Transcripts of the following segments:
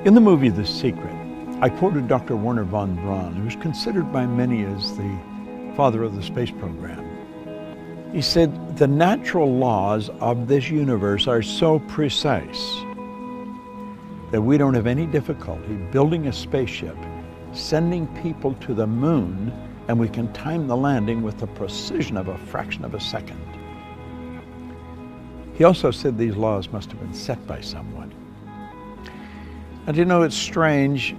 In the movie The Secret, I quoted Dr. Wernher von Braun, who is considered by many as the father of the space program. He said, the natural laws of this universe are so precise that we don't have any difficulty building a spaceship, sending people to the moon, and we can time the landing with the precision of a fraction of a second. He also said these laws must have been set by someone. And you know, it's strange.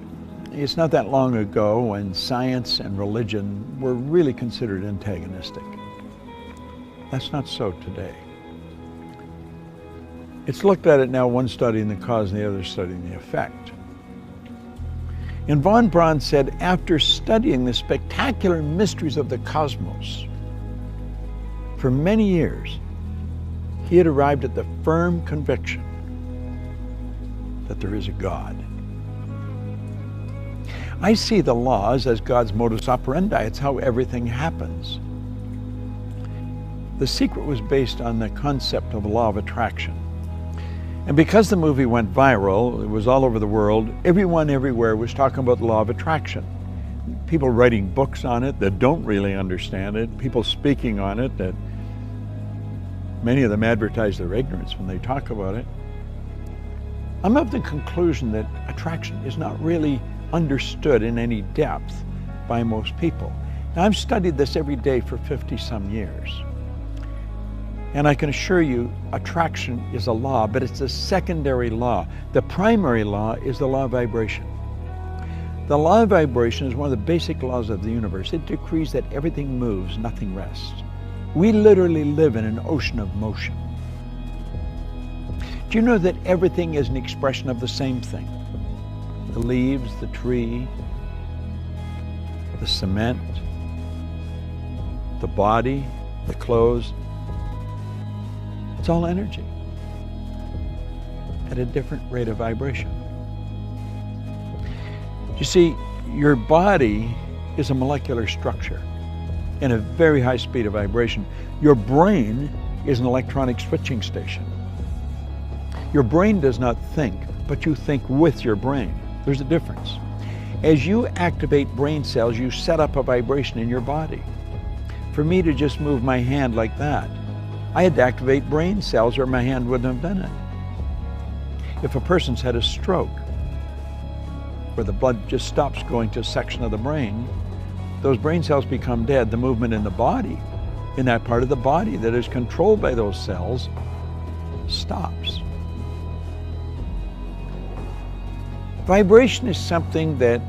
It's not that long ago when science and religion were really considered antagonistic. That's not so today. It's looked at it now, one studying the cause and the other studying the effect. And von Braun said, after studying the spectacular mysteries of the cosmos for many years, he had arrived at the firm conviction that there is a God. I see the laws as God's modus operandi. It's how everything happens. The Secret was based on the concept of the law of attraction. And because the movie went viral, it was all over the world, everyone everywhere was talking about the law of attraction. People writing books on it that don't really understand it, people speaking on it that many of them advertise their ignorance when they talk about it. I'm of the conclusion that attraction is not really understood in any depth by most people. Now, I've studied this every day for 50-some years. And I can assure you, attraction is a law, but it's a secondary law. The primary law is the law of vibration. The law of vibration is one of the basic laws of the universe. It decrees that everything moves, nothing rests. We literally live in an ocean of motion. Do you know that everything is an expression of the same thing? The leaves, the tree, the cement, the body, the clothes. It's all energy at a different rate of vibration. You see, your body is a molecular structure in a very high speed of vibration. Your brain is an electronic switching station. Your brain does not think, but you think with your brain. There's a difference. As you activate brain cells, you set up a vibration in your body. For me to just move my hand like that, I had to activate brain cells or my hand wouldn't have done it. If a person's had a stroke, where the blood just stops going to a section of the brain, those brain cells become dead. The movement in the body, in that part of the body that is controlled by those cells, stops. Vibration is something that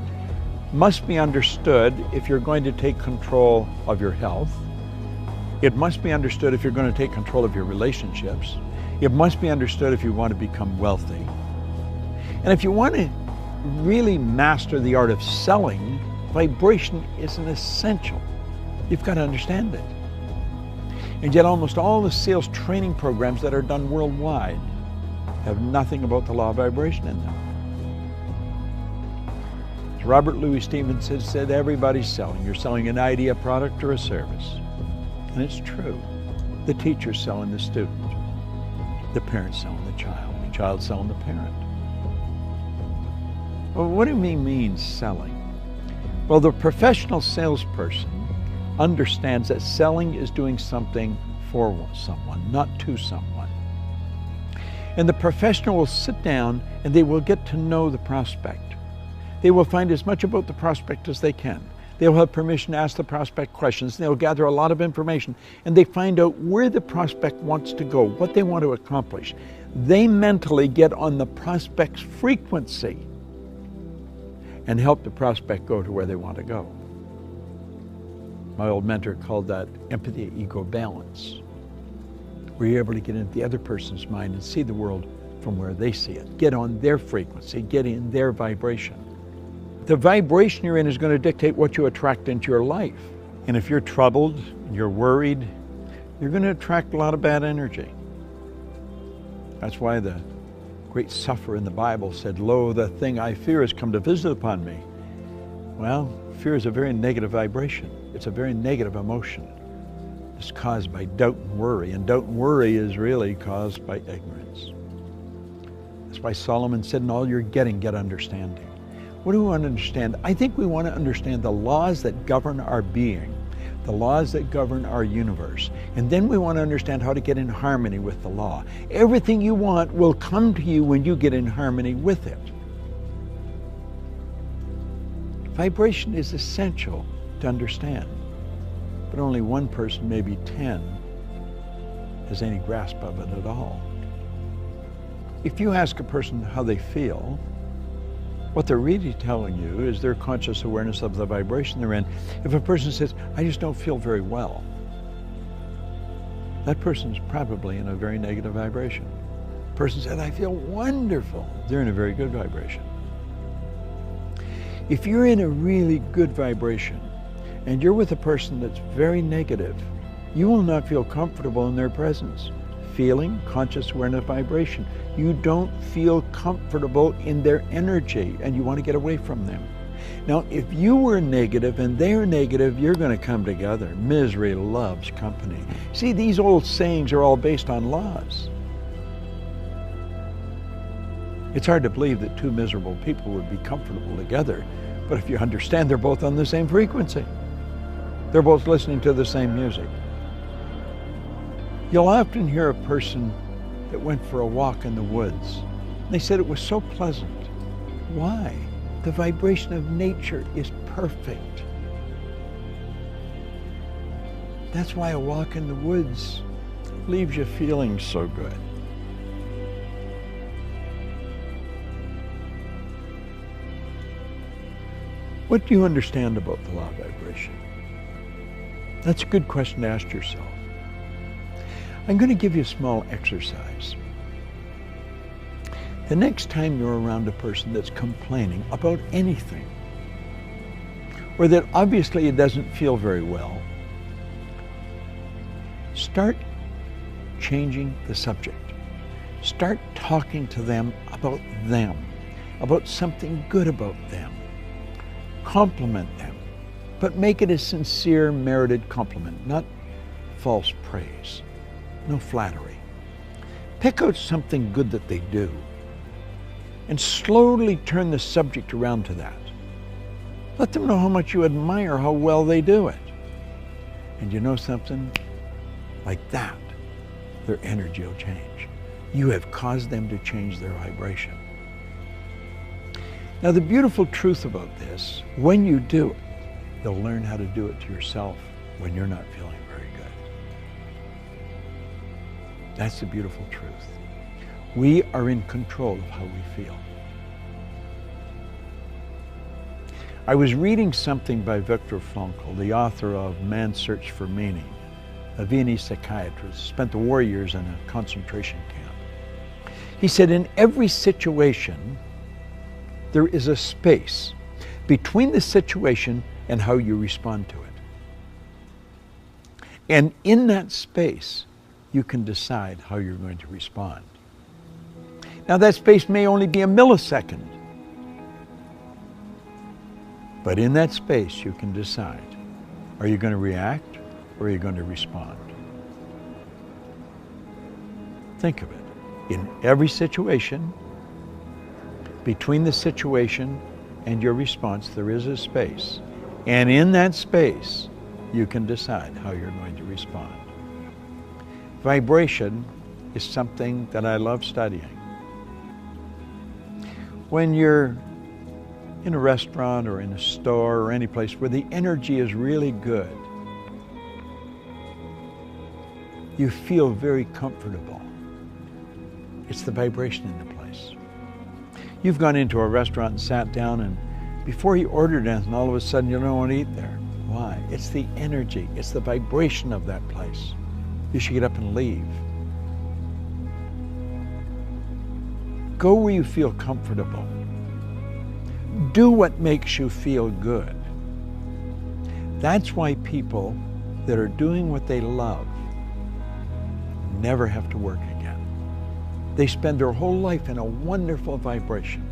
must be understood if you're going to take control of your health. It must be understood if you're going to take control of your relationships. It must be understood if you want to become wealthy. And if you want to really master the art of selling, vibration is an essential. You've got to understand it. And yet almost all the sales training programs that are done worldwide have nothing about the law of vibration in them. As Robert Louis Stevenson said, everybody's selling. You're selling an idea, a product, or a service. And it's true. The teacher's selling the student. The parent's selling the child's selling the parent. Well, what do we mean selling? Well, the professional salesperson understands that selling is doing something for someone, not to someone. And the professional will sit down and they will get to know the prospect. They will find as much about the prospect as they can. They'll have permission to ask the prospect questions. They'll gather a lot of information and they find out where the prospect wants to go, what they want to accomplish. They mentally get on the prospect's frequency and help the prospect go to where they want to go. My old mentor called that empathy ego balance, where you're able to get into the other person's mind and see the world from where they see it. Get on their frequency, get in their vibration. The vibration you're in is going to dictate what you attract into your life. And if you're troubled, you're worried, you're going to attract a lot of bad energy. That's why the great sufferer in the Bible said, "Lo, the thing I fear has come to visit upon me." Well, fear is a very negative vibration. It's a very negative emotion. It's caused by doubt and worry, and doubt and worry is really caused by ignorance. That's That's why Solomon said, in all you're getting, get understanding. What do we want to understand? I think we want to understand the laws that govern our being, the laws that govern our universe. And then we want to understand how to get in harmony with the law. Everything you want will come to you when you get in harmony with it. Vibration is essential to understand, but only one person, maybe 10, has any grasp of it at all. If you ask a person how they feel, what they're really telling you is their conscious awareness of the vibration they're in. If a person says, I just don't feel very well, that person's probably in a very negative vibration. A person said, I feel wonderful, they're in a very good vibration. If you're in a really good vibration and you're with a person that's very negative, you will not feel comfortable in their presence. Feeling, conscious awareness, vibration. You don't feel comfortable in their energy and you want to get away from them. Now, if you were negative and they're negative, you're going to come together. Misery loves company. See, these old sayings are all based on laws. It's hard to believe that two miserable people would be comfortable together, but if you understand they're both on the same frequency, they're both listening to the same music. You'll often hear a person that went for a walk in the woods. They said it was so pleasant. Why? The vibration of nature is perfect. That's why a walk in the woods leaves you feeling so good. What do you understand about the law of vibration? That's a good question to ask yourself. I'm going to give you a small exercise. The next time you're around a person that's complaining about anything, or that obviously it doesn't feel very well, start changing the subject. Start talking to them, about something good about them. Compliment them, but make it a sincere, merited compliment, not false praise. No flattery. Pick out something good that they do and slowly turn the subject around to that. Let them know how much you admire how well they do it. And you know something? Like that, their energy will change. You have caused them to change their vibration. Now, the beautiful truth about this, when you do it, you'll learn how to do it to yourself when you're not feeling very good. That's the beautiful truth. We are in control of how we feel. I was reading something by Viktor Frankl, the author of Man's Search for Meaning, a Viennese psychiatrist, spent the war years in a concentration camp. He said, in every situation, there is a space between the situation and how you respond to it. And in that space, you can decide how you're going to respond. Now, that space may only be a millisecond, but in that space, you can decide, are you going to react or are you going to respond? Think of it. In every situation, between the situation and your response, there is a space. And in that space, you can decide how you're going to respond. Vibration is something that I love studying. When you're in a restaurant or in a store or any place where the energy is really good, you feel very comfortable. It's the vibration in the place. You've gone into a restaurant and sat down, and before you ordered anything, all of a sudden you don't want to eat there. Why? It's the energy, it's the vibration of that place. You should get up and leave. Go where you feel comfortable. Do what makes you feel good. That's why people that are doing what they love never have to work again. They spend their whole life in a wonderful vibration.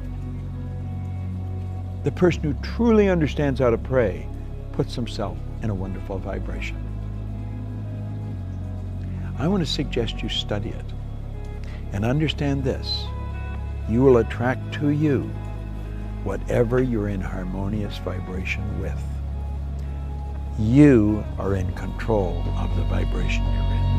The person who truly understands how to pray puts himself in a wonderful vibration. I want to suggest you study it and understand this. you will attract to you whatever you're in harmonious vibration with. You are in control of the vibration you're in.